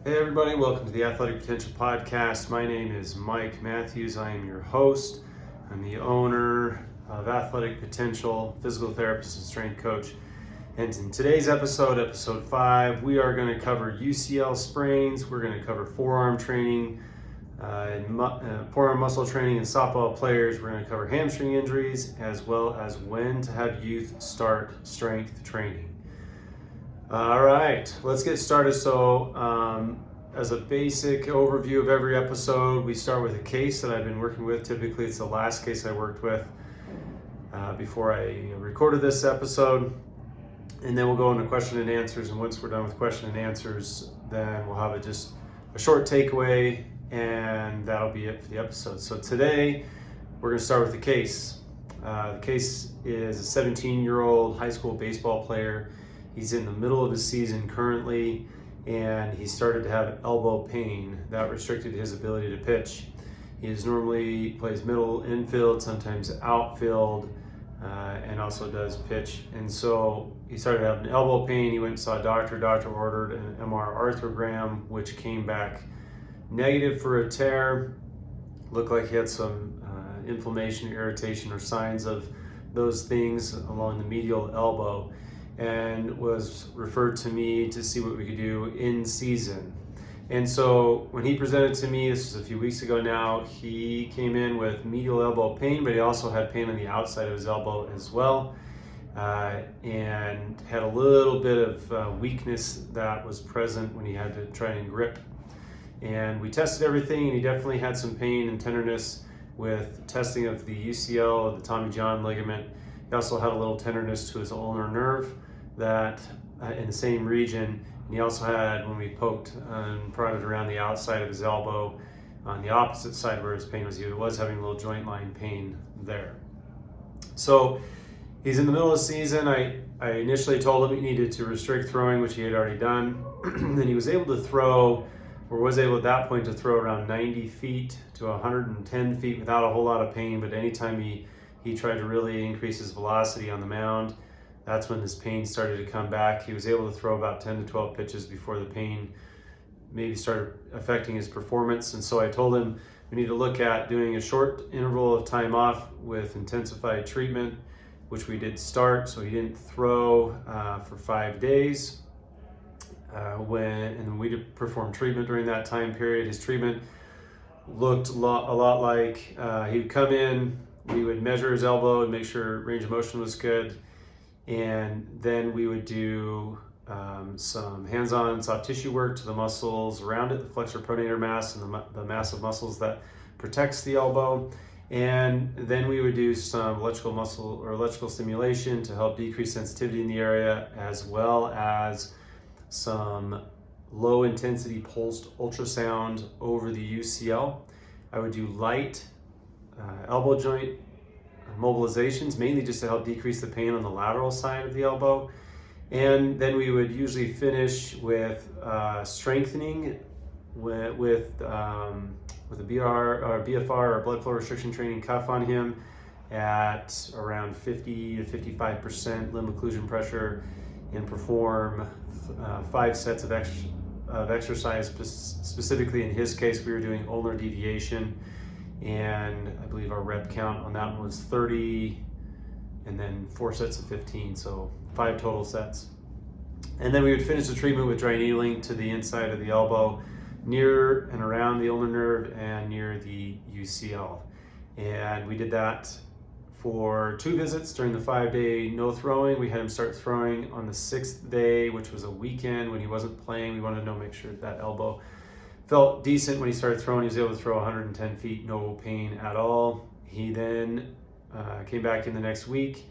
Hey everybody, welcome to the Athletic Potential Podcast. My name is Mike Matthews. I am your host. I'm the owner of Athletic Potential, physical therapist and strength coach. And in today's episode, episode 5, we are going to cover UCL sprains. We're going to cover forearm training, forearm muscle training in softball players. We're going to cover hamstring injuries, as well as when to have youth start strength training. All right, let's get started. So as a basic overview of every episode, we start with a case that I've been working with. Typically, it's the last case I worked with before I recorded this episode. And then we'll go into question and answers. And once we're done with question and answers, then we'll have just a short takeaway, and that'll be it for the episode. So today, we're going to start with the case. The case is a 17-year-old high school baseball player. He's in the middle of his season currently, and he started to have elbow pain that restricted his ability to pitch. He normally plays middle infield, sometimes outfield, and also does pitch. And so he started having elbow pain. He went and saw a doctor. Doctor ordered an MR arthrogram, which came back negative for a tear. Looked like he had some inflammation, irritation, or signs of those things along the medial elbow, and was referred to me to see what we could do in season. And so when he presented to me, this was a few weeks ago now, he came in with medial elbow pain, but he also had pain on the outside of his elbow as well, and had a little bit of weakness that was present when he had to try and grip. And we tested everything, and he definitely had some pain and tenderness with testing of the UCL, the Tommy John ligament. He also had a little tenderness to his ulnar nerve that in the same region. And he also had, when we poked and prodded around the outside of his elbow on the opposite side where his pain was, he was having a little joint line pain there. So he's in the middle of the season. I initially told him he needed to restrict throwing, which he had already done. And he was able to throw, or was able at that point to throw around 90 feet to 110 feet without a whole lot of pain. But anytime he tried to really increase his velocity on the mound, that's when his pain started to come back. He was able to throw about 10 to 12 pitches before the pain maybe started affecting his performance. And so I told him we need to look at doing a short interval of time off with intensified treatment, which we did start. So he didn't throw for 5 days. And we did perform treatment during that time period. His treatment looked a lot like he would come in, we would measure his elbow and make sure range of motion was good. And then we would do some hands-on soft tissue work to the muscles around it, the flexor pronator mass and the mass of muscles that protects the elbow. And then we would do some electrical stimulation to help decrease sensitivity in the area, as well as some low intensity pulsed ultrasound over the UCL. I would do light elbow joint mobilizations, mainly just to help decrease the pain on the lateral side of the elbow. And then we would usually finish with strengthening with a BFR or blood flow restriction training cuff on him at around 50 to 55% limb occlusion pressure, and perform 5 sets of exercise. Specifically in his case, we were doing ulnar deviation, and I believe our rep count on that one was 30, and then 4 sets of 15, so 5 total sets. And then we would finish the treatment with dry needling to the inside of the elbow, near and around the ulnar nerve and near the UCL. And we did that for 2 visits during the 5-day no throwing. We had him start throwing on the 6th day, which was a weekend when he wasn't playing. We wanted to make sure that elbow felt decent when he started throwing. He was able to throw 110 feet, no pain at all. He then came back in the next week.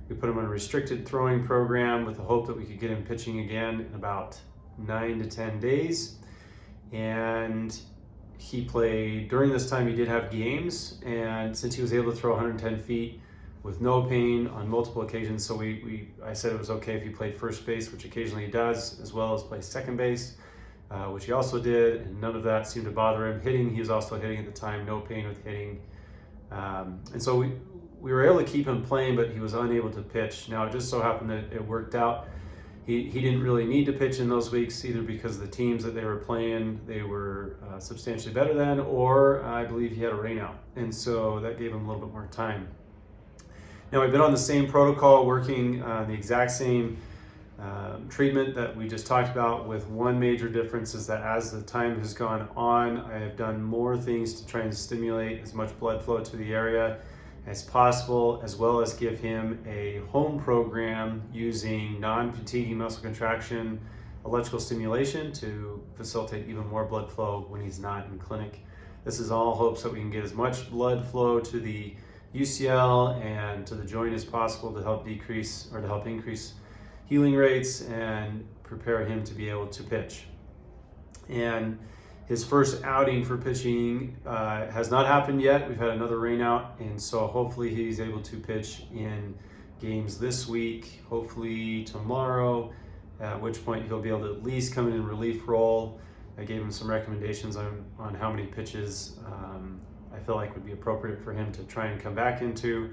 We put him on a restricted throwing program with the hope that we could get him pitching again in about 9 to 10 days. And he played, during this time he did have games, and since he was able to throw 110 feet with no pain on multiple occasions, so I said it was okay if he played first base, which occasionally he does, as well as play second base, which he also did, and none of that seemed to bother him. Hitting, he was also hitting at the time, no pain with hitting. And so we were able to keep him playing, but he was unable to pitch. Now, it just so happened that it worked out. He didn't really need to pitch in those weeks, either because the teams that they were playing, they were substantially better than, or I believe he had a rainout. And so that gave him a little bit more time. Now, we've been on the same protocol, working the exact same treatment that we just talked about, with one major difference is that as the time has gone on, I have done more things to try and stimulate as much blood flow to the area as possible, as well as give him a home program using non-fatiguing muscle contraction, electrical stimulation to facilitate even more blood flow when he's not in clinic. This is all hopes that we can get as much blood flow to the UCL and to the joint as possible to help decrease or to help increase healing rates and prepare him to be able to pitch. And his first outing for pitching has not happened yet. We've had another rain out, and so hopefully he's able to pitch in games this week, hopefully tomorrow, at which point he'll be able to at least come in a relief role. I gave him some recommendations on how many pitches I feel like would be appropriate for him to try and come back into.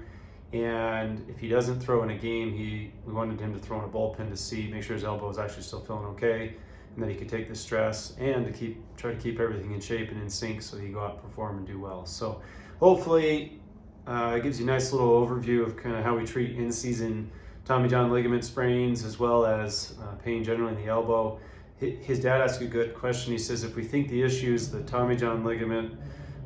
And if he doesn't throw in a game, we wanted him to throw in a bullpen to make sure his elbow is actually still feeling okay, and that he could take the stress and to try to keep everything in shape and in sync so he can go out and perform and do well. So hopefully it gives you a nice little overview of kind of how we treat in-season Tommy John ligament sprains, as well as pain generally in the elbow. His dad asked a good question. He says, if we think the issue is the Tommy John ligament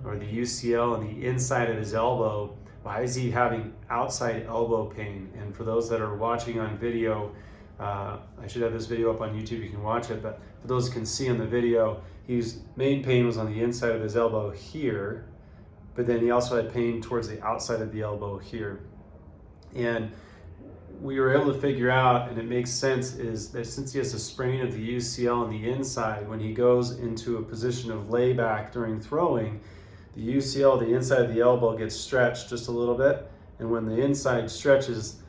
or the UCL on the inside of his elbow, why is he having outside elbow pain? And for those that are watching on video, I should have this video up on YouTube, you can watch it, but for those who can see on the video, his main pain was on the inside of his elbow here, but then he also had pain towards the outside of the elbow here. And we were able to figure out, and it makes sense, is that since he has a sprain of the UCL on the inside, when he goes into a position of layback during throwing, the UCL, the inside of the elbow, gets stretched just a little bit, and when the inside stretches,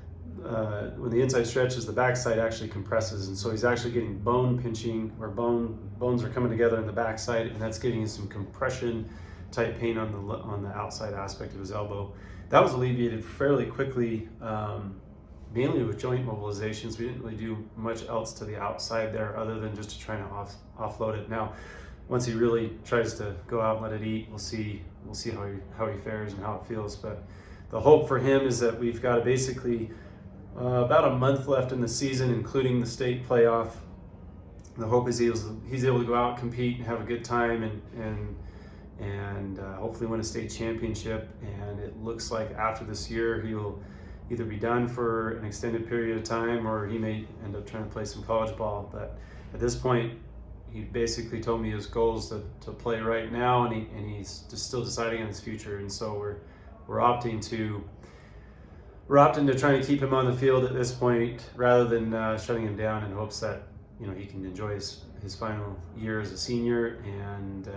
the backside actually compresses, and so he's actually getting bone pinching, where bones are coming together in the backside, and that's giving him some compression type pain on the outside aspect of his elbow. That was alleviated fairly quickly, mainly with joint mobilizations. We didn't really do much else to the outside there other than just to try to offload it. Now, once he really tries to go out and let it eat, we'll see how he fares and how it feels. But the hope for him is that we've got basically about a month left in the season, including the state playoff. The hope is he's able to go out, compete, and have a good time, and hopefully win a state championship. And it looks like after this year, he'll either be done for an extended period of time, or he may end up trying to play some college ball. But at this point, he basically told me his goal is to play right now, and he's just still deciding on his future. And so we're opting to try to keep him on the field at this point, rather than shutting him down, in hopes that he can enjoy his final year as a senior, and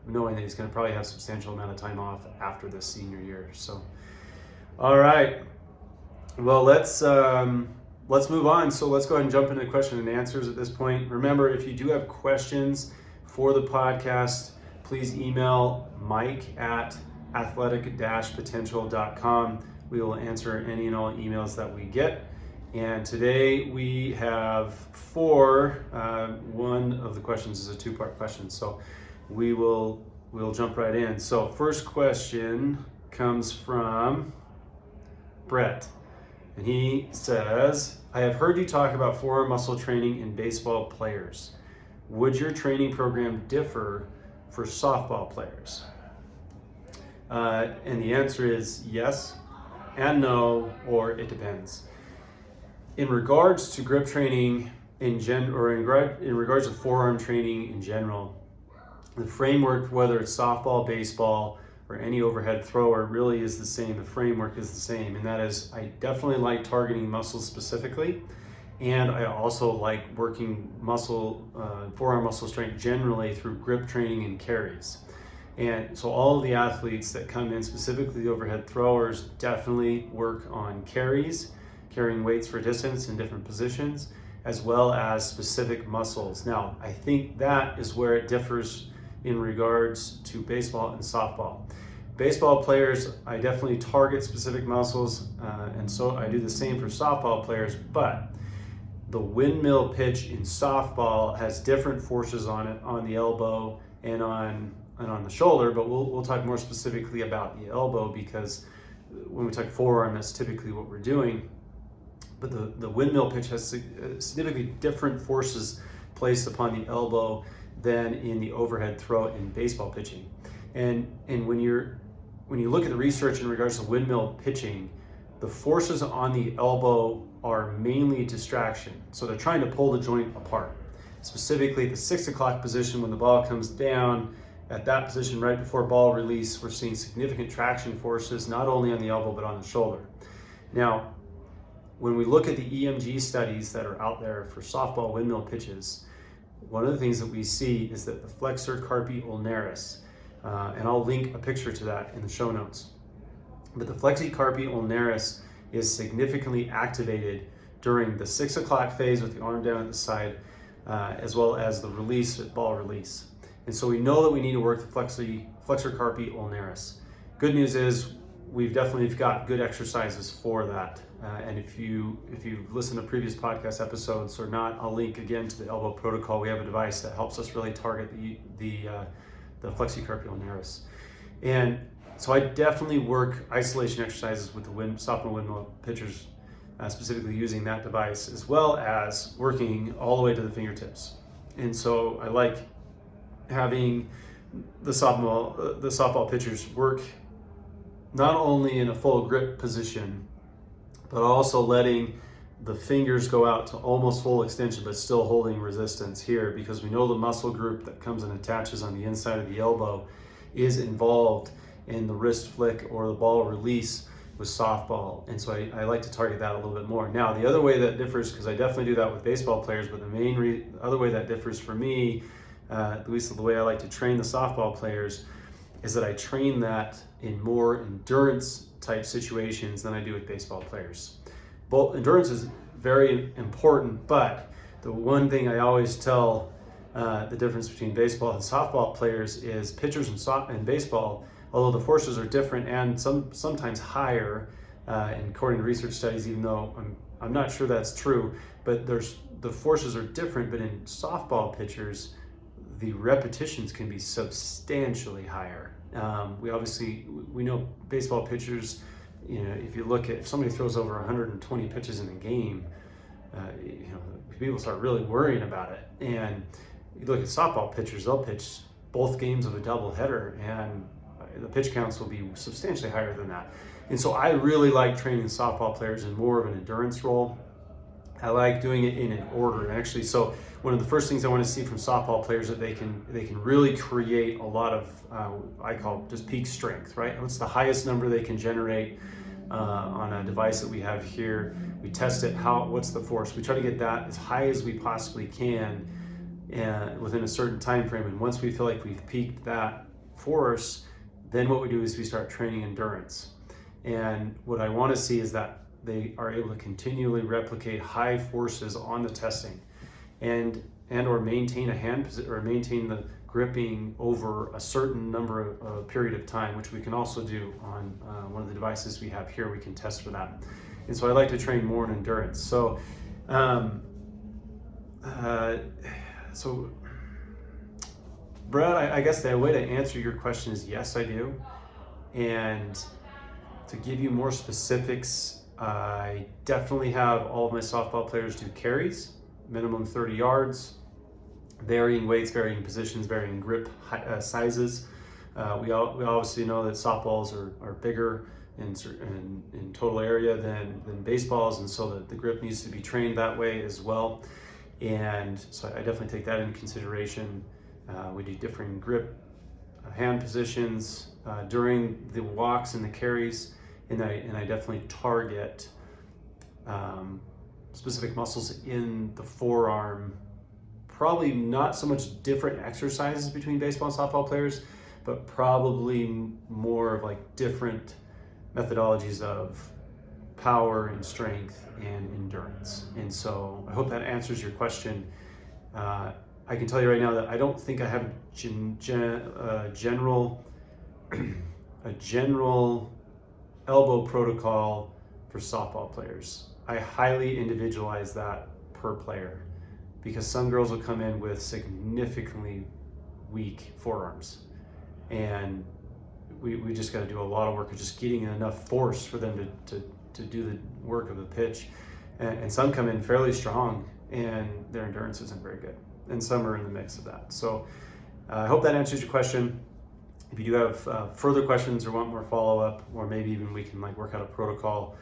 knowing that he's going to probably have a substantial amount of time off after this senior year. So, all right, well, let's move on. So let's go ahead and jump into question and answers at this point. Remember, if you do have questions for the podcast, please email mike@athletic-potential.com. We will answer any and all emails that we get. And today we have four. One of the questions is a two-part question, so we'll jump right in. So first question comes from Brett, and he says, I have heard you talk about forearm muscle training in baseball players. Would your training program differ for softball players? And the answer is yes and no, or it depends. In regards to grip training in regards to forearm training in general, the framework, whether it's softball, baseball, or any overhead thrower, really is the same. The framework is the same, and that is, I definitely like targeting muscles specifically, and I also like working forearm muscle strength generally through grip training and carries. And so all of the athletes that come in, specifically the overhead throwers, definitely work on carrying weights for distance in different positions, as well as specific muscles. Now, I think that is where it differs in regards to baseball and softball. Baseball players, I definitely target specific muscles, and so I do the same for softball players, but the windmill pitch in softball has different forces on it, on the elbow and on the shoulder, but we'll talk more specifically about the elbow, because when we talk forearm, that's typically what we're doing. But the windmill pitch has significantly different forces placed upon the elbow than in the overhead throw in baseball pitching. And when you look at the research in regards to windmill pitching, the forces on the elbow are mainly distraction. So they're trying to pull the joint apart. Specifically at the 6 o'clock position, when the ball comes down, at that position right before ball release, we're seeing significant traction forces, not only on the elbow, but on the shoulder. Now, when we look at the EMG studies that are out there for softball windmill pitches, one of the things that we see is that the flexor carpi ulnaris, and I'll link a picture to that in the show notes, but the flexi carpi ulnaris is significantly activated during the 6 o'clock phase with the arm down at the side, as well as the release at ball release. And so we know that we need to work the flexor carpi ulnaris. Good news is we've definitely got good exercises for that. And if you've listened to previous podcast episodes or not, I'll link again to the elbow protocol. We have a device that helps us really target the flexi carpi ulnaris. And so I definitely work isolation exercises with the softball windmill pitchers, specifically using that device, as well as working all the way to the fingertips. And so I like having the softball pitchers work not only in a full grip position, but also letting the fingers go out to almost full extension, but still holding resistance here, because we know the muscle group that comes and attaches on the inside of the elbow is involved in the wrist flick or the ball release with softball. And so I like to target that a little bit more. Now, the other way that differs, because I definitely do that with baseball players, but the other way that differs for me, at least the way I like to train the softball players, is that I train that in more endurance type situations than I do with baseball players. Both endurance is very important, but the one thing I always tell the difference between baseball and softball players is pitchers in baseball, although the forces are different and sometimes higher, and according to research studies, even though I'm not sure that's true, but the forces are different. But in softball pitchers, the repetitions can be substantially higher. We know baseball pitchers, if somebody throws over 120 pitches in a game, people start really worrying about it. And you look at softball pitchers, they'll pitch both games of a doubleheader, and the pitch counts will be substantially higher than that. And so I really like training softball players in more of an endurance role. I like doing it in an order, actually. So one of the first things I want to see from softball players is that they can really create a lot of I call just peak strength, right? What's the highest number they can generate on a device that we have here? We test it. What's the force? We try to get that as high as we possibly can within a certain time frame. And once we feel like we've peaked that force, then what we do is we start training endurance. And what I want to see is that they are able to continually replicate high forces on the testing, and or maintain a hand position or maintain the gripping over a certain number of period of time, which we can also do on one of the devices we have here. We can test for that. And so I like to train more in endurance. So Brad, I guess the way to answer your question is yes, I do. And to give you more specifics, I definitely have all of my softball players do carries, minimum 30 yards, varying weights, varying positions, varying grip sizes. We obviously know that softballs are bigger in total area than baseballs, and so the grip needs to be trained that way as well. And so I definitely take that into consideration. We do different grip hand positions during the walks and the carries. And I definitely target specific muscles in the forearm. Probably not so much different exercises between baseball and softball players, but probably more of like different methodologies of power and strength and endurance. And so I hope that answers your question. I can tell you right now that I don't think I have a general elbow protocol for softball players. I highly individualize that per player, because some girls will come in with significantly weak forearms, and we just got to do a lot of work of just getting enough force for them to do the work of the pitch. And some come in fairly strong and their endurance isn't very good, and some are in the mix of that. So I hope that answers your question. If you do have further questions or want more follow-up, or maybe even we can work out a protocol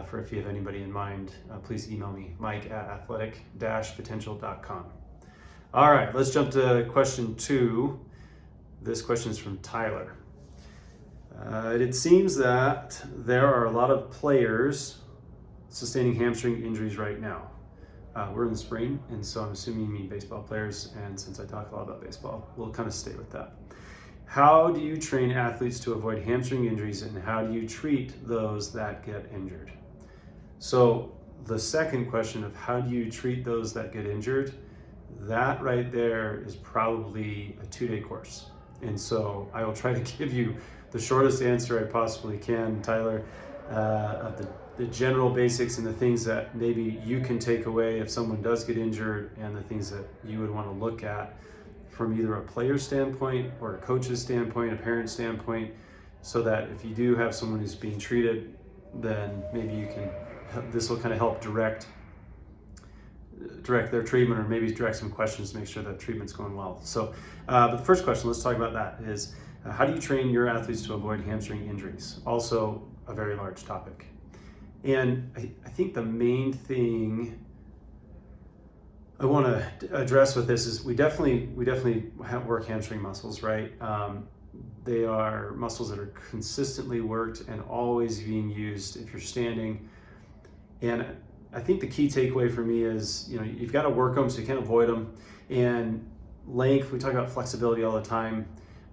for if you have anybody in mind, please email me, mike@athletic-potential.com. All right, let's jump to question 2. This question is from Tyler. It seems that there are a lot of players sustaining hamstring injuries right now. We're in the spring, and so I'm assuming you mean baseball players, and since I talk a lot about baseball, we'll kind of stay with that. How do you train athletes to avoid hamstring injuries, and how do you treat those that get injured? So the second question of how do you treat those that get injured, that right there is probably a 2-day course. And so I will try to give you the shortest answer I possibly can, Tyler, of the general basics and the things that maybe you can take away if someone does get injured, and the things that you would want to look at from either a player's standpoint or a coach's standpoint, a parent's standpoint, so that if you do have someone who's being treated, then maybe you can, this will kind of help direct their treatment, or maybe direct some questions to make sure that treatment's going well. So, but the first question, let's talk about that, is how do you train your athletes to avoid hamstring injuries? Also a very large topic. And I think the main thing I want to address with this is we definitely work hamstring muscles, right? They are muscles that are consistently worked and always being used if you're standing. And I think the key takeaway for me is, you've got to work them, so you can't avoid them. And length, we talk about flexibility all the time.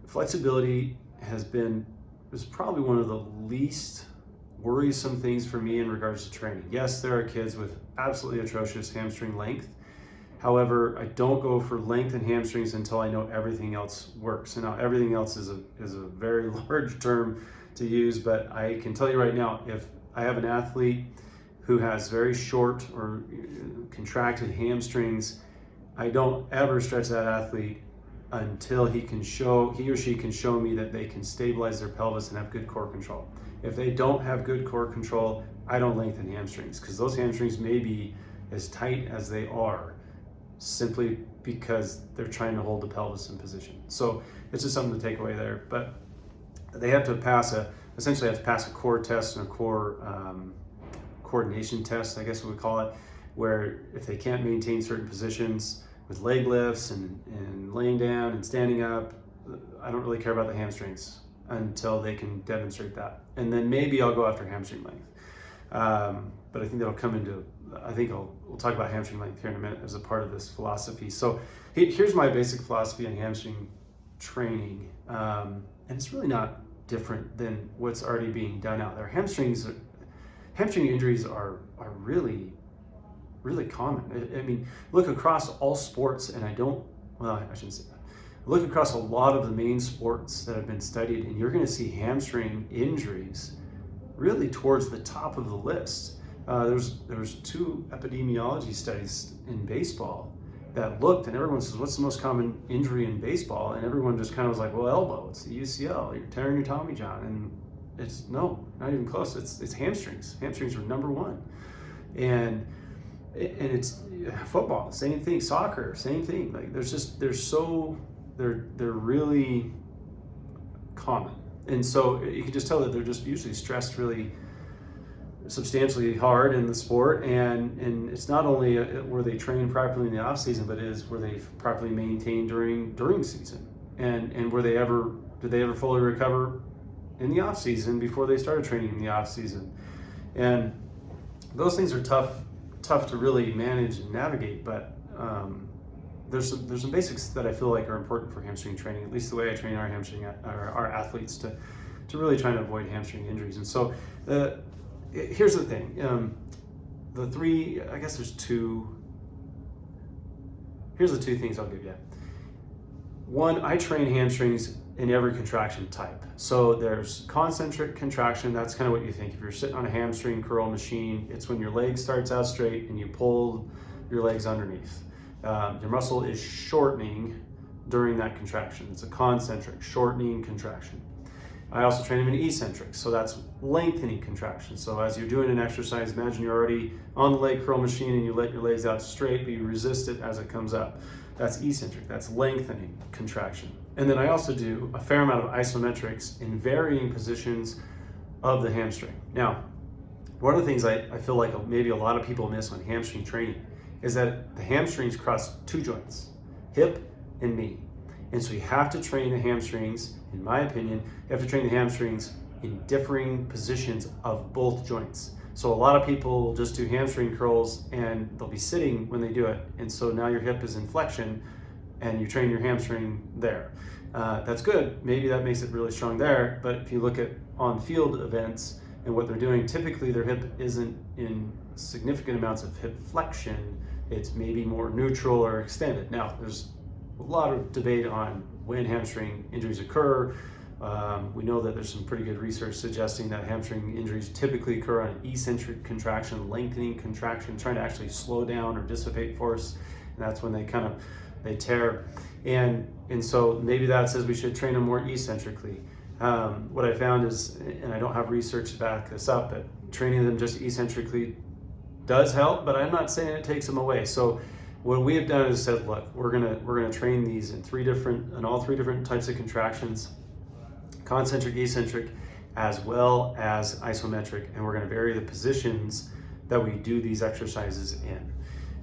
Flexibility is probably one of the least worrisome things for me in regards to training. Yes, there are kids with absolutely atrocious hamstring length. However, I don't go for length and hamstrings until I know everything else works. And now everything else is a very large term to use, but I can tell you right now, if I have an athlete who has very short or contracted hamstrings, I don't ever stretch that athlete until he or she can show me that they can stabilize their pelvis and have good core control. If they don't have good core control, I don't lengthen hamstrings, because those hamstrings may be as tight as they are simply because they're trying to hold the pelvis in position. So it's just something to take away there. But they have to essentially have to pass a core test and a core coordination test, I guess we would call it, where if they can't maintain certain positions with leg lifts and laying down and standing up, I don't really care about the hamstrings until they can demonstrate that. And then maybe I'll go after hamstring length. But I think that'll come into, we'll talk about hamstring length here in a minute as a part of this philosophy. So here's my basic philosophy on hamstring training. And it's really not different than what's already being done out there. Hamstring injuries are really, really common. I mean, look across all sports, and I shouldn't say that. Look across a lot of the main sports that have been studied, and you're going to see hamstring injuries really towards the top of the list. There's 2 epidemiology studies in baseball that looked, and everyone says, what's the most common injury in baseball? And everyone just kind of was like, well, elbow, it's the UCL, you're tearing your Tommy John. And it's not even close. It's hamstrings. Hamstrings are number 1. And it's football, same thing. Soccer, same thing. They're really common. And so you can just tell that they're just usually stressed really substantially hard in the sport, and it's not only were they trained properly in the off season, but were they properly maintained during season, and did they ever fully recover in the off season before they started training in the off season? And those things are tough to really manage and navigate, but there's some basics that I feel like are important for hamstring training, at least the way I train our athletes to really try to avoid hamstring injuries. And so here's the thing, here's the 2 things I'll give you. 1, I train hamstrings in every contraction type. So there's concentric contraction, that's kind of what you think. If you're sitting on a hamstring curl machine, it's when your leg starts out straight and you pull your legs underneath. Your muscle is shortening during that contraction. It's a concentric, shortening contraction. I also train them in eccentric, so that's lengthening contraction. So as you're doing an exercise, imagine you're already on the leg curl machine and you let your legs out straight, but you resist it as it comes up. That's eccentric, that's lengthening contraction. And then I also do a fair amount of isometrics in varying positions of the hamstring. Now, one of the things I feel like maybe a lot of people miss on hamstring training is that the hamstrings cross two joints, hip and knee. And so you have to train the hamstrings, in my opinion, you have to train the hamstrings in differing positions of both joints. So a lot of people will just do hamstring curls and they'll be sitting when they do it. And so now your hip is in flexion and you train your hamstring there. That's good. Maybe that makes it really strong there. But if you look at on-field events and what they're doing, typically their hip isn't in significant amounts of hip flexion. It's maybe more neutral or extended. Now, there's a lot of debate on when hamstring injuries occur. We know that there's some pretty good research suggesting that hamstring injuries typically occur on an eccentric contraction, lengthening contraction, trying to actually slow down or dissipate force, and that's when they tear. And so maybe that says we should train them more eccentrically. What I found is, and I don't have research to back this up, but training them just eccentrically does help, but I'm not saying it takes them away. So what we have done is said, look, we're gonna train these in all three different types of contractions, concentric, eccentric, as well as isometric, and we're gonna vary the positions that we do these exercises in.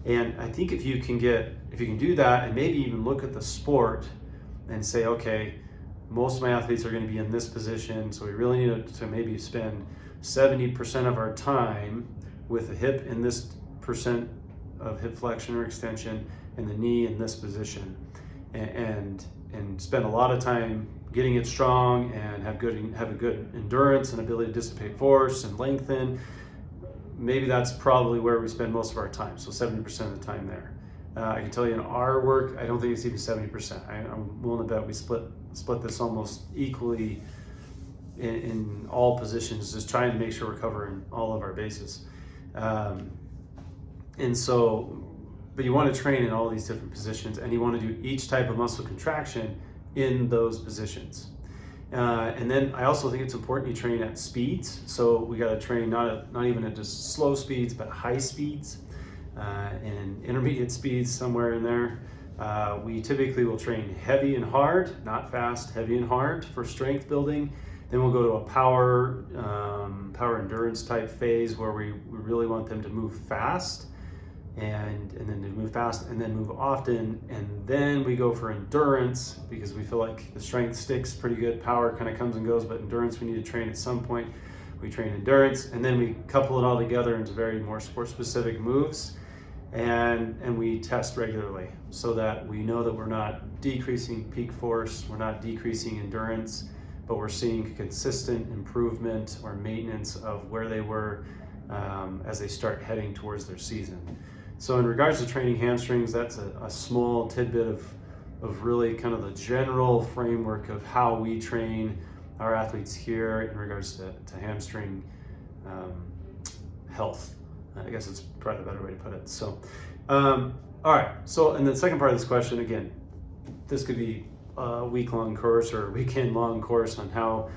And I think if you can do that and maybe even look at the sport and say, okay, most of my athletes are gonna be in this position, so we really need to maybe spend 70% of our time with the hip in this percent of hip flexion or extension and the knee in this position, and spend a lot of time getting it strong and have a good endurance and ability to dissipate force and lengthen. Maybe that's probably where we spend most of our time, so 70% of the time there. I can tell you in our work, I don't think it's even 70%. I'm willing to bet we split this almost equally in all positions, just trying to make sure we're covering all of our bases. And so, but you want to train in all these different positions, and you want to do each type of muscle contraction in those positions. And then I also think it's important you train at speeds. So we got to train not even at just slow speeds, but high speeds and intermediate speeds somewhere in there. We typically will train heavy and hard, not fast, heavy and hard for strength building. Then we'll go to a power endurance type phase where we really want them to move fast and then to move fast and then move often. And then we go for endurance because we feel like the strength sticks pretty good. Power kind of comes and goes, but endurance we need to train at some point. We train endurance and then we couple it all together into very more sport specific moves. And we test regularly so that we know that we're not decreasing peak force, we're not decreasing endurance, but we're seeing consistent improvement or maintenance of where they were as they start heading towards their season. So in regards to training hamstrings, that's a small tidbit of really kind of the general framework of how we train our athletes here in regards to hamstring health. I guess it's probably a better way to put it. So, all right. So, and the second part of this question, again, this could be a week-long course or a weekend-long course on how,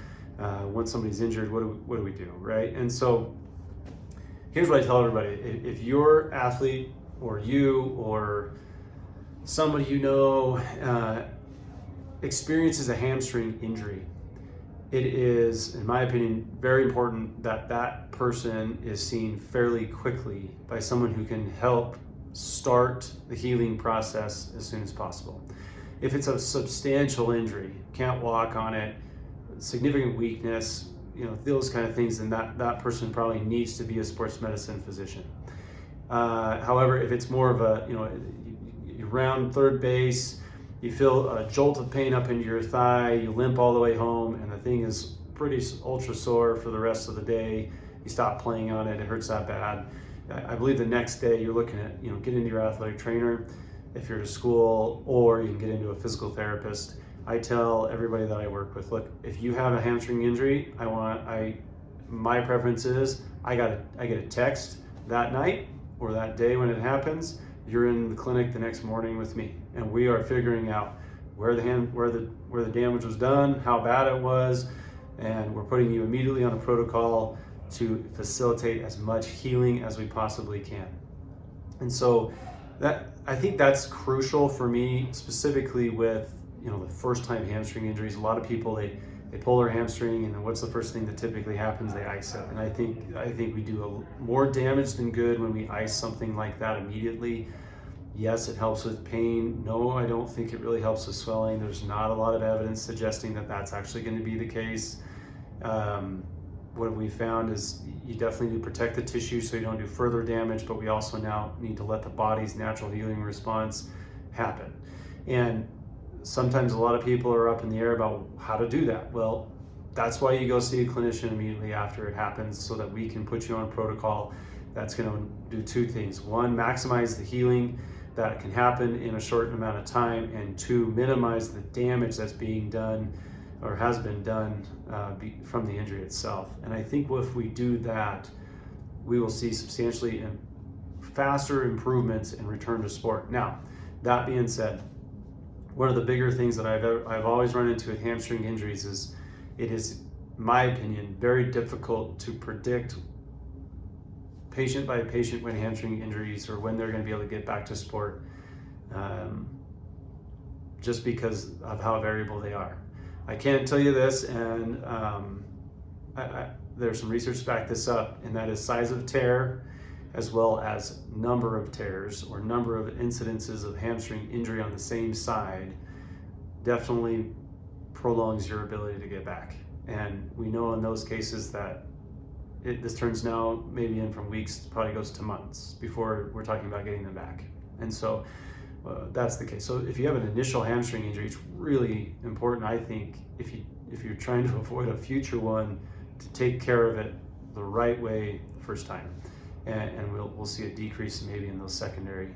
when somebody's injured, what do we do, right? And so, here's what I tell everybody: if your athlete or you or somebody you know experiences a hamstring injury, it is, in my opinion, very important that that person is seen fairly quickly by someone who can help start the healing process as soon as possible. If it's a substantial injury, can't walk on it, significant weakness, those kind of things, then that person probably needs to be a sports medicine physician. However, if it's more of a, you round third base, you feel a jolt of pain up into your thigh, you limp all the way home, and the thing is pretty ultra sore for the rest of the day. You stop playing on it, it hurts that bad. I believe the next day you're looking at, get into your athletic trainer if you're to school, or you can get into a physical therapist. I tell everybody that I work with, look, if you have a hamstring injury, my preference is I get a text that night or that day when it happens, you're in the clinic the next morning with me, and we are figuring out where the damage was done, how bad it was, and we're putting you immediately on a protocol to facilitate as much healing as we possibly can. And so I think that's crucial for me, specifically with the first time hamstring injuries. A lot of people they pull their hamstring, and then what's the first thing that typically happens? They ice it. And I think we do more damage than good when we ice something like that immediately. Yes, it helps with pain. No, I don't think it really helps with swelling. There's not a lot of evidence suggesting that that's actually going to be the case. What we found is you definitely need to protect the tissue so you don't do further damage, but we also now need to let the body's natural healing response happen. And sometimes a lot of people are up in the air about how to do that. Well, that's why you go see a clinician immediately after it happens, so that we can put you on a protocol that's going to do two things. One, maximize the healing that can happen in a short amount of time, and two, minimize the damage that's being done or has been done from the injury itself. And I think if we do that, we will see substantially faster improvements in return to sport. Now, that being said, one of the bigger things that I've always run into with hamstring injuries is it is, in my opinion, very difficult to predict patient by patient when hamstring injuries or when they're going to be able to get back to sport, just because of how variable they are. I can't tell you this, and there's some research to back this up, and that is size of tear as well as number of tears or number of incidences of hamstring injury on the same side definitely prolongs your ability to get back. And we know in those cases that this turns now maybe in from weeks, probably goes to months before we're talking about getting them back. And so that's the case. So if you have an initial hamstring injury, it's really important, I think, if you're trying to avoid a future one, to take care of it the right way first time. And we'll see a decrease maybe in those secondary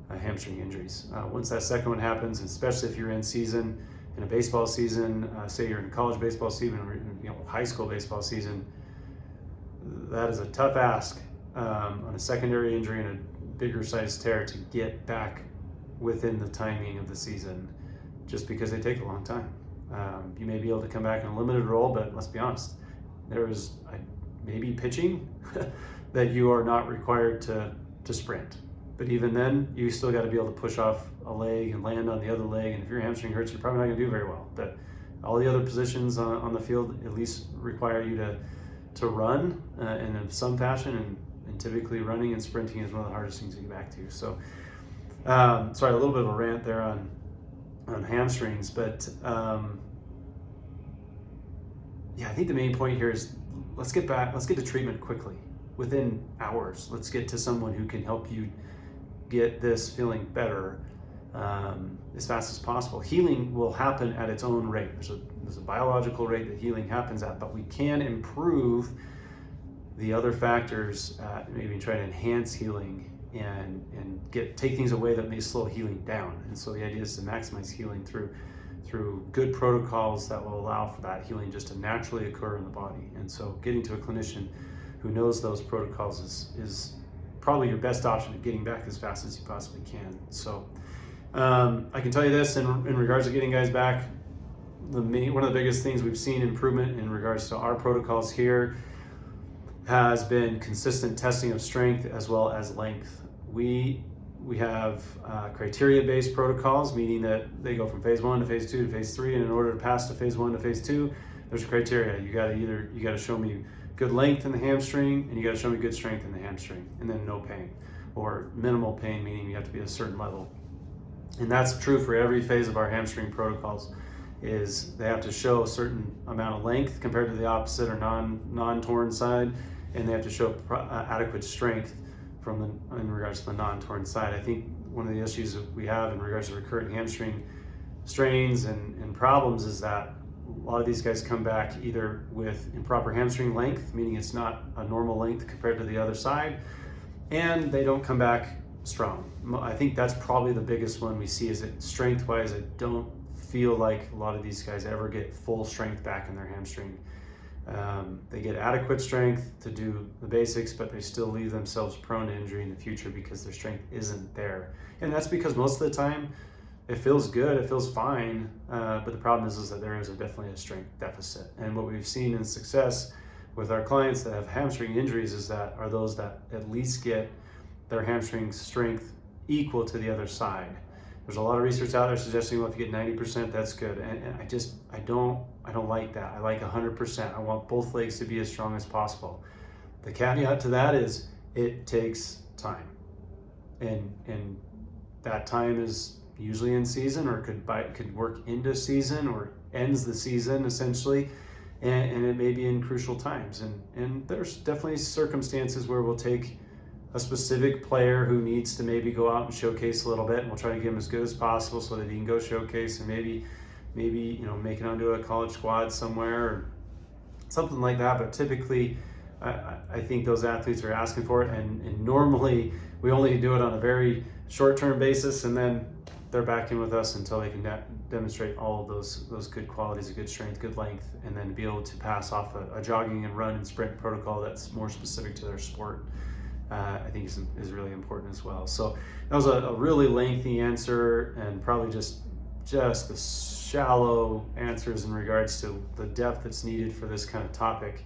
hamstring injuries. Once that second one happens, especially if you're in season, in a baseball season, say you're in a college baseball season or high school baseball season, that is a tough ask on a secondary injury and a bigger size tear to get back within the timing of the season, just because they take a long time. You may be able to come back in a limited role, but let's be honest, there is maybe pitching that you are not required to sprint. But even then, you still got to be able to push off a leg and land on the other leg. And if your hamstring hurts, you're probably not going to do very well. But all the other positions on the field at least require you to run in some fashion, and typically running and sprinting is one of the hardest things to get back to. So, sorry, a little bit of a rant there on hamstrings, but yeah, I think the main point here is let's get to treatment quickly, within hours. Let's get to someone who can help you get this feeling better as fast as possible. Healing will happen at its own rate. There's a biological rate that healing happens at, but we can improve the other factors, maybe try to enhance healing and take things away that may slow healing down. And so the idea is to maximize healing through good protocols that will allow for that healing just to naturally occur in the body. And so getting to a clinician who knows those protocols is probably your best option of getting back as fast as you possibly can. So I can tell you this in regards to getting guys back, one of the biggest things we've seen improvement in regards to our protocols here has been consistent testing of strength as well as length. We have criteria-based protocols, meaning that they go from phase 1 to phase 2 to phase 3, and in order to pass to phase 1 to phase 2, there's criteria. You got to show me good length in the hamstring, and you got to show me good strength in the hamstring, and then no pain, or minimal pain, meaning you have to be at a certain level. And that's true for every phase of our hamstring protocols, is they have to show a certain amount of length compared to the opposite or non-torn side, and they have to show adequate strength in regards to the non-torn side. I think one of the issues that we have in regards to recurrent hamstring strains and problems is that a lot of these guys come back either with improper hamstring length, meaning it's not a normal length compared to the other side, and they don't come back strong. I think that's probably the biggest one we see, is that strength-wise, I don't feel like a lot of these guys ever get full strength back in their hamstring. They get adequate strength to do the basics, but they still leave themselves prone to injury in the future because their strength isn't there. And that's because most of the time it feels good, it feels fine, but the problem is that there is definitely a strength deficit. And what we've seen in success with our clients that have hamstring injuries are those that at least get their hamstring strength equal to the other side. There's a lot of research out there suggesting, well, if you get 90%, that's good. And I don't like that. I like 100%. I want both legs to be as strong as possible. The caveat to that is it takes time. And that time is usually in season, or could work into season, or ends the season essentially. And it may be in crucial times. And there's definitely circumstances where we'll take a specific player who needs to maybe go out and showcase a little bit, and we'll try to get him as good as possible so that he can go showcase and maybe make it onto a college squad somewhere or something like that. But typically I think those athletes are asking for it, and normally we only do it on a very short-term basis, and then they're back in with us until they can demonstrate all of those good qualities of good strength, good length, and then be able to pass off a jogging and run and sprint protocol that's more specific to their sport. I think is really important as well. So that was a really lengthy answer, and probably just the shallow answers in regards to the depth that's needed for this kind of topic.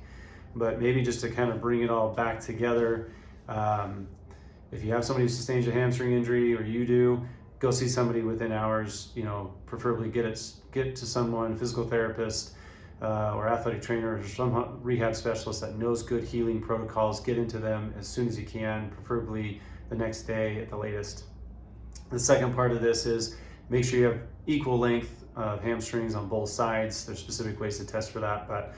But maybe just to kind of bring it all back together, if you have somebody who sustains a hamstring injury, or you do, go see somebody within hours. Preferably get to someone, physical therapist, or athletic trainer, or some rehab specialist that knows good healing protocols. Get into them as soon as you can, preferably the next day at the latest. The second part of this is make sure you have equal length of hamstrings on both sides. There's specific ways to test for that, but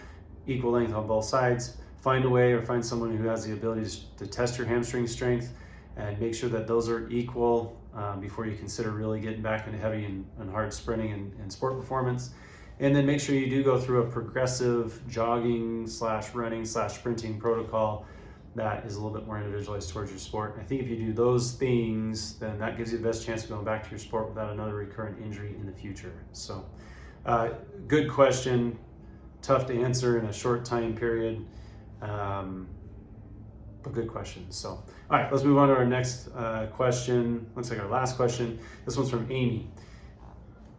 equal length on both sides. Find a way, or find someone who has the ability to test your hamstring strength, and make sure that those are equal before you consider really getting back into heavy and hard sprinting and sport performance. And then make sure you do go through a progressive jogging / running / sprinting protocol that is a little bit more individualized towards your sport. And I think if you do those things, then that gives you the best chance of going back to your sport without another recurrent injury in the future. So good question, tough to answer in a short time period, but good question. So, all right, let's move on to our next question. Looks like our last question. This one's from Amy.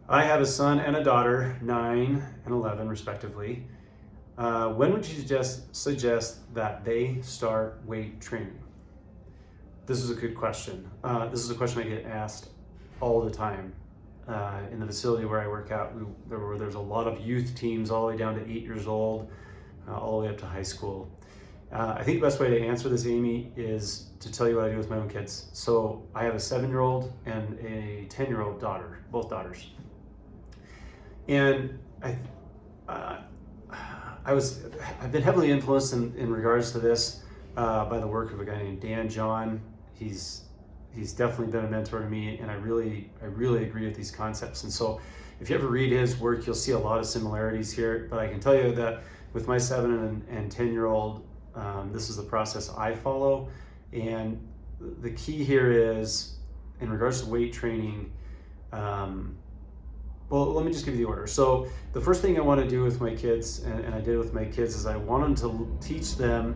I have a son and a daughter, 9 and 11 respectively. When would you suggest that they start weight training? This is a good question. This is a question I get asked all the time. In the facility where I work out, there's a lot of youth teams all the way down to 8 years old, all the way up to high school. I think the best way to answer this, Amy, is to tell you what I do with my own kids. So I have a 7-year-old and a 10-year-old daughter, both daughters. And I've been heavily influenced in regards to this by the work of a guy named Dan John. He's definitely been a mentor to me, and I really agree with these concepts. And so if you ever read his work, you'll see a lot of similarities here. But I can tell you that with my 7 and 10-year-old, this is the process I follow. And the key here is, in regards to weight training, well, let me just give you the order. So the first thing I want to do with my kids, and I did with my kids, is I wanted to teach them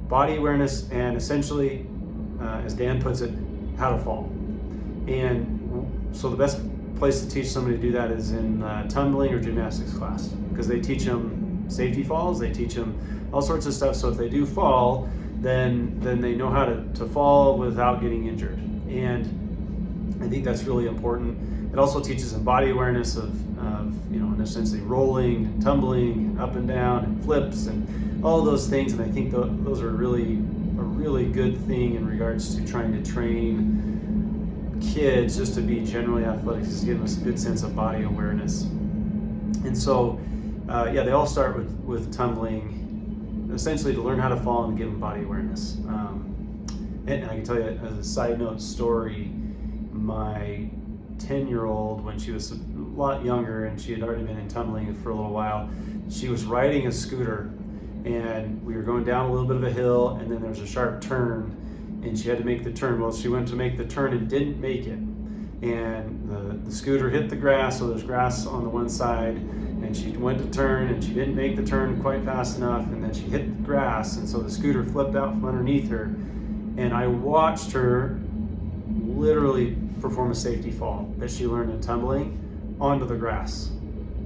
body awareness and essentially, as Dan puts it, how to fall. And so the best place to teach somebody to do that is in tumbling or gymnastics class, because they teach them safety falls, they teach them all sorts of stuff. So if they do fall, then they know how to fall without getting injured. And I think that's really important. It also teaches them body awareness of essentially rolling and tumbling and up and down and flips and all those things. And I think those are a really good thing in regards to trying to train kids just to be generally athletic, just give them a good sense of body awareness. And so, they all start with tumbling, essentially to learn how to fall and to give them body awareness. And I can tell you as a side note story, my 10-year-old, when she was a lot younger and she had already been in tumbling for a little while, she was riding a scooter, and we were going down a little bit of a hill, and then there was a sharp turn, and she had to make the turn. Well, she went to make the turn and didn't make it. and the scooter hit the grass, so there's grass on the one side, and she went to turn and she didn't make the turn quite fast enough, and then she hit the grass, and so the scooter flipped out from underneath her, and I watched her literally perform a safety fall that she learned in tumbling onto the grass.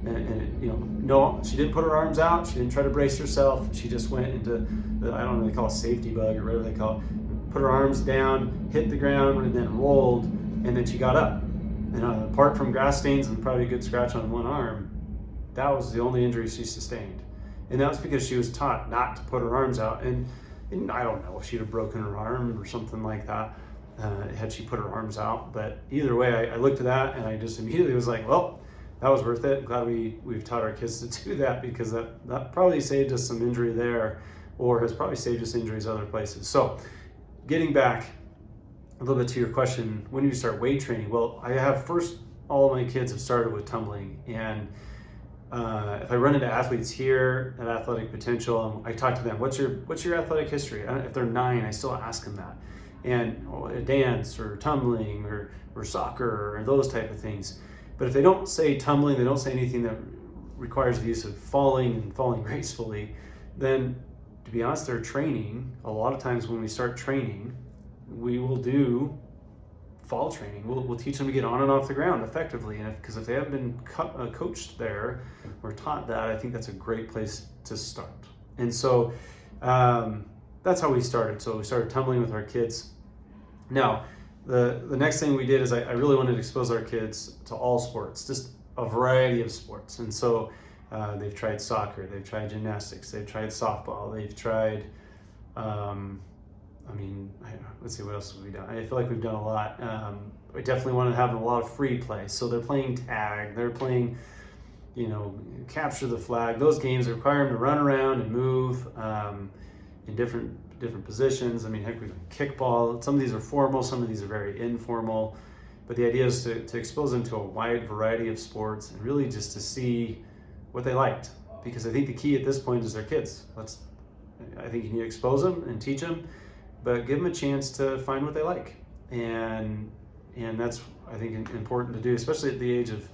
And no, she didn't put her arms out, she didn't try to brace herself, she just went into I don't know, they call it safety bug or whatever they call it, put her arms down, hit the ground, and then rolled, and then she got up. And apart from grass stains and probably a good scratch on one arm, that was the only injury she sustained. And that was because she was taught not to put her arms out. And I don't know if she'd have broken her arm or something like that had she put her arms out. But either way, I looked at that and I just immediately was like, well, that was worth it. I'm glad we've taught our kids to do that, because that probably saved us some injury there, or has probably saved us injuries other places. So getting back a little bit to your question, when do you start weight training? Well, all of my kids have started with tumbling, and if I run into athletes here at Athletic Potential, I talk to them, what's your athletic history? If they're 9, I still ask them that. And dance or tumbling or soccer or those type of things. But if they don't say tumbling, they don't say anything that requires the use of falling and falling gracefully, then to be honest, they're training. A lot of times when we start training, we will do fall training. We'll teach them to get on and off the ground effectively. And because if they haven't been coached there or taught that, I think that's a great place to start. And so that's how we started. So we started tumbling with our kids. Now, the next thing we did is I really wanted to expose our kids to all sports, just a variety of sports. And so they've tried soccer, they've tried gymnastics, they've tried softball, they've tried, let's see, what else have we done? I feel like we've done a lot. I definitely want to have a lot of free play. So they're playing tag, they're playing, capture the flag. Those games require them to run around and move in different positions. I mean, heck, we've done kickball. Some of these are formal, some of these are very informal. But the idea is to expose them to a wide variety of sports and really just to see what they liked. Because I think the key at this point is their kids. I think you need to expose them and teach them, but give them a chance to find what they like. And that's, I think, important to do, especially at the age of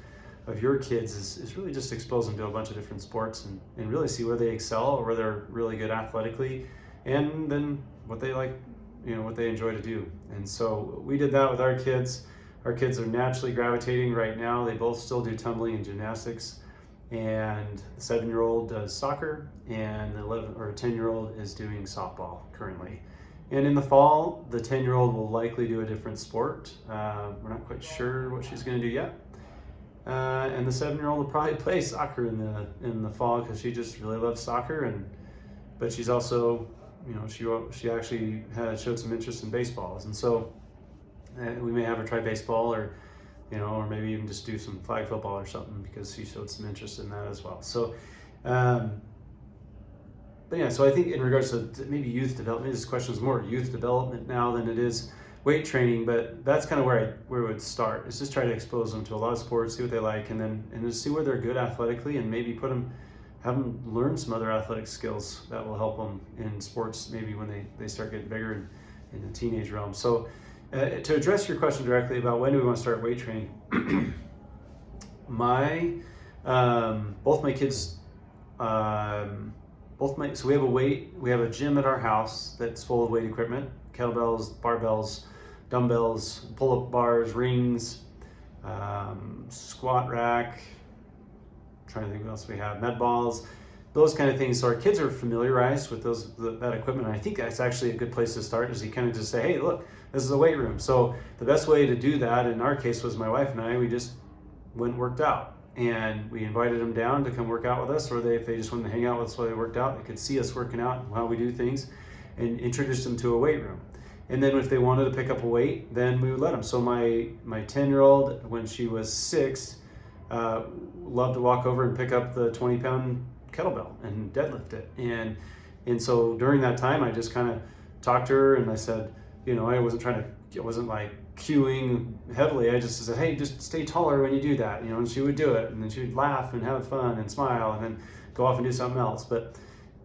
your kids, is really just expose them to a bunch of different sports and really see where they excel or where they're really good athletically, and then what they like, what they enjoy to do. And so we did that with our kids. Our kids are naturally gravitating right now. They both still do tumbling and gymnastics. And the 7-year-old does soccer, and the 10-year-old is doing softball currently. And in the fall, the 10-year-old will likely do a different sport. We're not quite sure what she's going to do yet. And the 7-year-old will probably play soccer in the fall, because she just really loves soccer. But she's also, she actually showed some interest in baseballs, and so we may have her try baseball, or maybe even just do some flag football or something, because she showed some interest in that as well. So, so I think in regards to maybe youth development, this question is more youth development now than it is weight training, but that's kind of where we would start, is just try to expose them to a lot of sports, see what they like, and just see where they're good athletically, and maybe have them learn some other athletic skills that will help them in sports, maybe when they start getting bigger in the teenage realm. So to address your question directly about when do we want to start weight training, both my kids, so we have a gym at our house that's full of weight equipment, kettlebells, barbells, dumbbells, pull-up bars, rings, squat rack, trying to think what else we have, med balls, those kind of things. So our kids are familiarized with that equipment. And I think that's actually a good place to start, is you kind of just say, hey, look, this is a weight room. So the best way to do that in our case was my wife and I, we just went and worked out. And we invited them down to come work out with us, or if they just wanted to hang out with us while they worked out, they could see us working out and how we do things, and introduce them to a weight room. And then if they wanted to pick up a weight, then we would let them. So my 10-year-old, when she was 6, loved to walk over and pick up the 20-pound kettlebell and deadlift it. And so during that time, I just kind of talked to her, and I said, I wasn't like cueing heavily. I just said, hey, just stay taller when you do that, and she would do it, and then she would laugh and have fun and smile, and then go off and do something else. But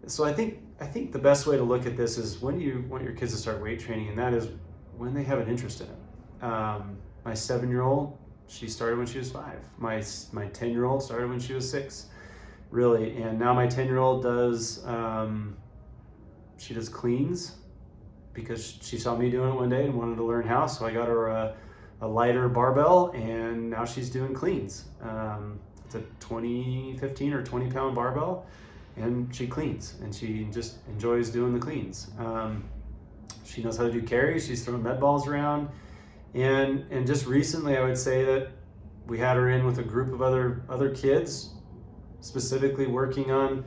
so I think the best way to look at this is when you want your kids to start weight training, and that is when they have an interest in it. My 7-year-old, she started when she was 5. My 10-year-old started when she was 6, really. And now my 10-year-old does, she does cleans because she saw me doing it one day and wanted to learn how. So I got her a lighter barbell, and now she's doing cleans. It's a 15 or 20 pound barbell, and she cleans, and she just enjoys doing the cleans. She knows how to do carries. She's throwing med balls around. And just recently, I would say that we had her in with a group of other kids, specifically working on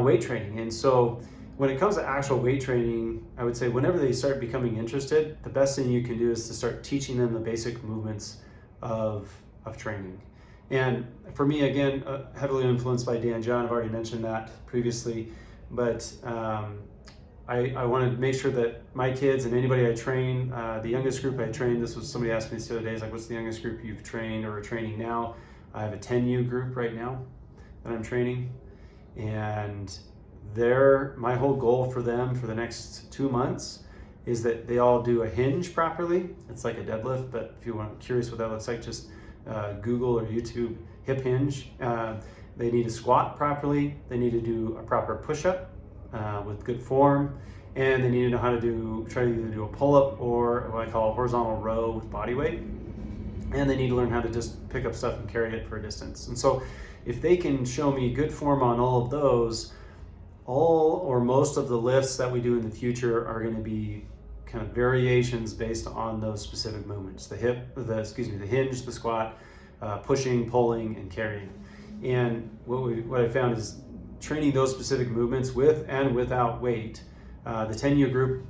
weight training. And so when it comes to actual weight training, I would say whenever they start becoming interested, the best thing you can do is to start teaching them the basic movements of training. And for me, again, heavily influenced by Dan John, I've already mentioned that previously, but I want to make sure that my kids and anybody I train, the youngest group I trained, this was somebody asked me this the other day, is like, what's the youngest group you've trained or are training now? I have a 10U group right now that I'm training, and my whole goal for them for the next 2 months is that they all do a hinge properly. It's like a deadlift, but if you want curious what that looks like, just Google or YouTube hip hinge. They need to squat properly. They need to do a proper push-up with good form, and they need to know how to try to either do a pull-up or what I call a horizontal row with body weight. And they need to learn how to just pick up stuff and carry it for a distance. And so if they can show me good form on all of those, all or most of the lifts that we do in the future are going to be kind of variations based on those specific movements: the hinge, the squat, pushing, pulling, and carrying. And what I found is training those specific movements with and without weight. The 10U group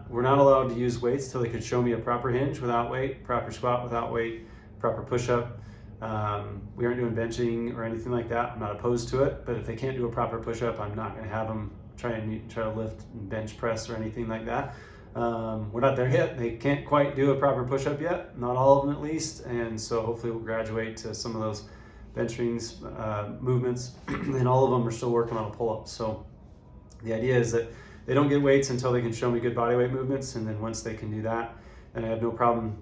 were not allowed to use weights till they could show me a proper hinge without weight, proper squat without weight, proper push-up. We aren't doing benching or anything like that. I'm not opposed to it, but if they can't do a proper push-up, I'm not going to have them try to lift and bench press or anything like that. We're not there yet. They can't quite do a proper push-up yet, not all of them at least, and so hopefully we'll graduate to some of those benchings movements, and all of them are still working on a pull-up. So the idea is that they don't get weights until they can show me good body weight movements, and then once they can do that, then I have no problem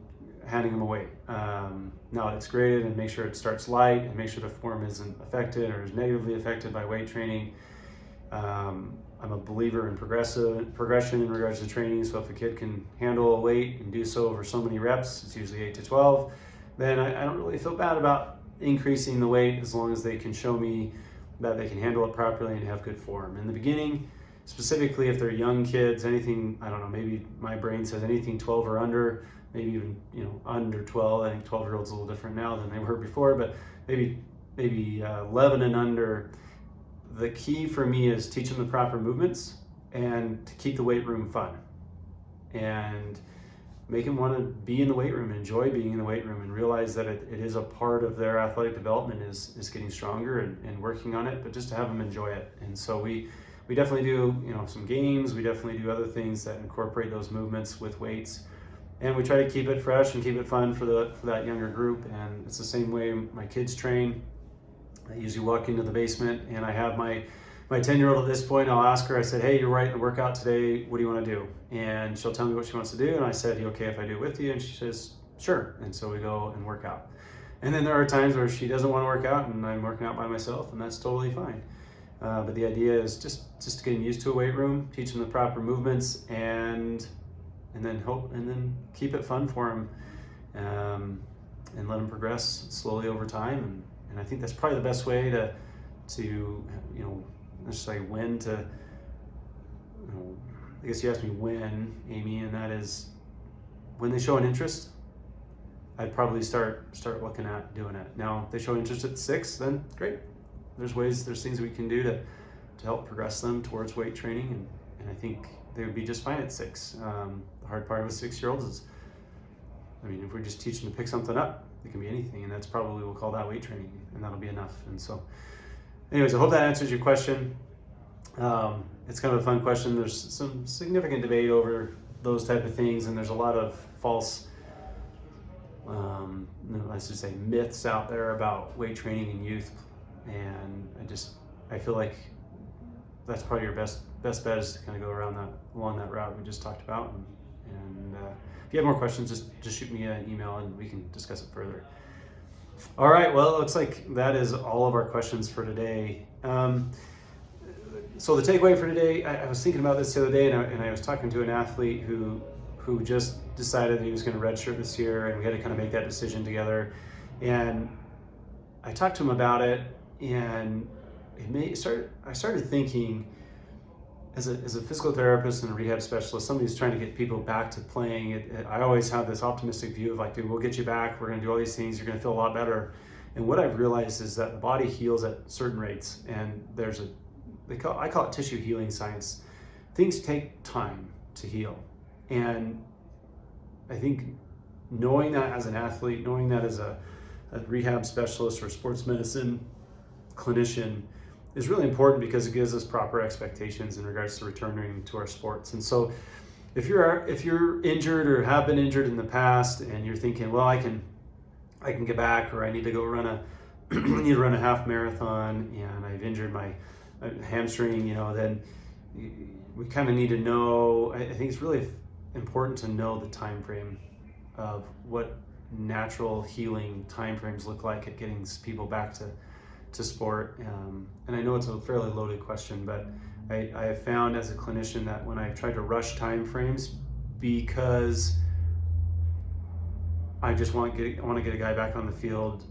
handing them a weight. Now it's graded, and make sure it starts light, and make sure the form isn't affected or is negatively affected by weight training. I'm a believer in progression in regards to training, so if a kid can handle a weight and do so over so many reps, it's usually 8 to 12, then I don't really feel bad about increasing the weight as long as they can show me that they can handle it properly and have good form. In the beginning, specifically if they're young kids, anything, I don't know, maybe my brain says anything 12 or under, maybe even under 12. I think 12-year-olds a little different now than they were before, but maybe 11 and under. The key for me is teach them the proper movements and to keep the weight room fun, and make them want to be in the weight room, enjoy being in the weight room, and realize that it is a part of their athletic development is getting stronger and working on it, but just to have them enjoy it. And so we definitely do some games, we definitely do other things that incorporate those movements with weights, and we try to keep it fresh and keep it fun for that younger group. And it's the same way my kids train. I usually walk into the basement, and I have my 10-year-old at this point. I'll ask her, I said, hey, you're writing the workout today, what do you want to do? And she'll tell me what she wants to do, and I said, you okay if I do it with you? And she says, sure. And so we go and work out. And then there are times where she doesn't want to work out and I'm working out by myself, and that's totally fine. But the idea is just getting used to a weight room, teach them the proper movements, and then keep it fun for them, and let them progress slowly over time. And I think that's probably the best way to necessarily when to, I guess you asked me when, Amy, and that is when they show an interest, I'd probably start looking at doing it. Now, if they show interest at 6, then great. There's things we can do to help progress them towards weight training, and I think they would be just fine at 6. The hard part with 6-year-olds is, if we just teach them to pick something up, it can be anything, and that's probably, we'll call that weight training, and that'll be enough. And so anyways, I hope that answers your question. It's kind of a fun question. There's some significant debate over those type of things, and there's a lot of false, let's just say myths out there about weight training in youth. And I feel like that's probably your best bet is to kind of go along that route we just talked about, and if you have more questions, just shoot me an email and we can discuss it further. All right, well, it looks like that is all of our questions for today. So the takeaway for today, I was thinking about this the other day, and I was talking to an athlete who just decided that he was going to redshirt this year, and we had to kind of make that decision together. And I talked to him about it, and I started thinking, as a physical therapist and a rehab specialist, somebody who's trying to get people back to playing, I always have this optimistic view of like, dude, we'll get you back. We're going to do all these things. You're going to feel a lot better. And what I've realized is that the body heals at certain rates, and I call it tissue healing science. Things take time to heal. And I think knowing that as an athlete, knowing that as a rehab specialist or sports medicine clinician is really important, because it gives us proper expectations in regards to returning to our sports. And so if you're injured or have been injured in the past and you're thinking, well, I can get back, or I need to go run a half marathon and I've injured my hamstring, then we kind of need to know. I think it's really important to know the time frame of what natural healing time frames look like at getting people back to sport. And I know it's a fairly loaded question, but I have found as a clinician that when I've tried to rush time frames because I just want to get a guy back on the field,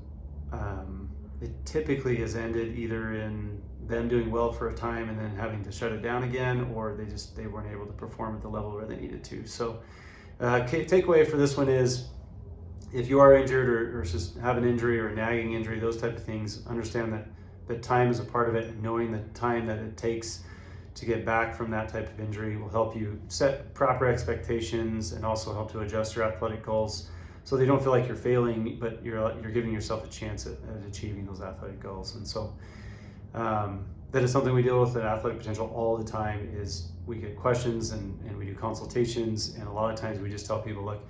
it typically has ended either in them doing well for a time and then having to shut it down again, or they weren't able to perform at the level where they needed to. So takeaway for this one is, if you are injured or just have an injury or a nagging injury, those type of things, understand that time is a part of it, and knowing the time that it takes to get back from that type of injury will help you set proper expectations and also help to adjust your athletic goals so they don't feel like you're failing, but you're giving yourself a chance at achieving those athletic goals. And so that is something we deal with at Athletic Potential all the time. Is we get questions and we do consultations, and a lot of times we just tell people, look,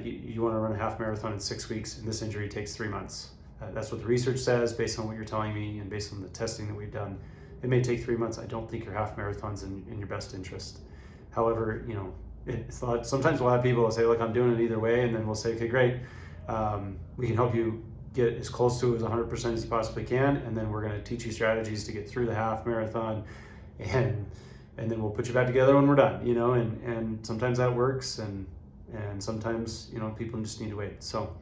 you want to run a half marathon in 6 weeks, and this injury takes 3 months. That's what the research says based on what you're telling me and based on the testing that we've done. It may take 3 months. I don't think your half marathon's in your best interest. However, sometimes we'll have people that say, look, I'm doing it either way, and then we'll say, okay, great. We can help you get as close to as 100% as you possibly can, and then we're going to teach you strategies to get through the half marathon, and then we'll put you back together when we're done. And sometimes that works, and sometimes people just need to wait. So,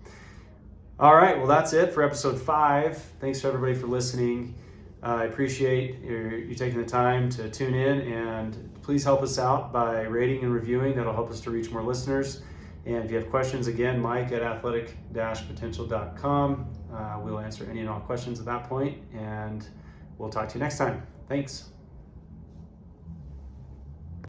all right, well, that's it for episode 5. Thanks to everybody for listening. I appreciate you taking the time to tune in, and please help us out by rating and reviewing. That'll help us to reach more listeners. And if you have questions, again, mike@athletic-potential.com. We'll answer any and all questions at that point, and we'll talk to you next time. Thanks.